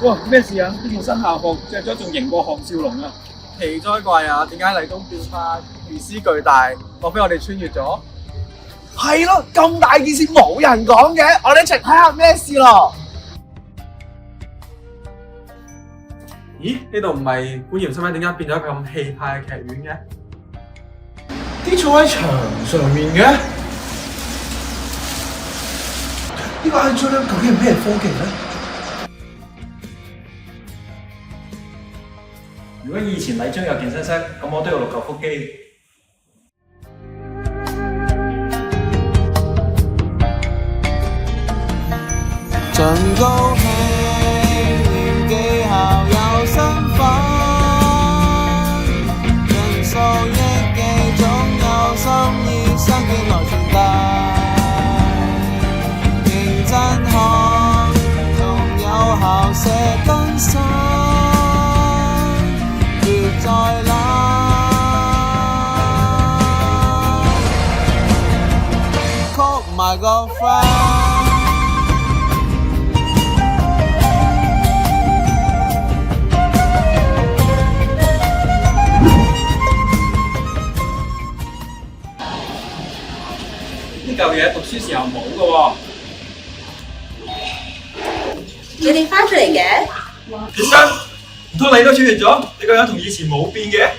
哇，咩事啊？呢套新校服着咗仲型過項少龍啊！奇哉怪啊！點解黎東變化如斯巨大？莫非我哋穿越咗？係咯，咁大件事冇人講嘅，我哋一齊睇下咩事咯。咦？呢度唔係觀鹽新咩？點解變咗一個咁氣派嘅劇院嘅？啲坐喺牆上面嘅，呢個 I.G. 究竟係咩科技咧？如果以前麗章有健身室，咁我都有6嚿腹肌。盡高興，練技巧有身份，人數億幾總有心意，相見來傳遞。認真看，仲有效射更新，別再懶，call my girlfriend。呢嚿嘢讀書時候冇㗎喎。你哋翻出嚟嘅？點解？唔通你都穿越咗？你個樣同以前冇變嘅？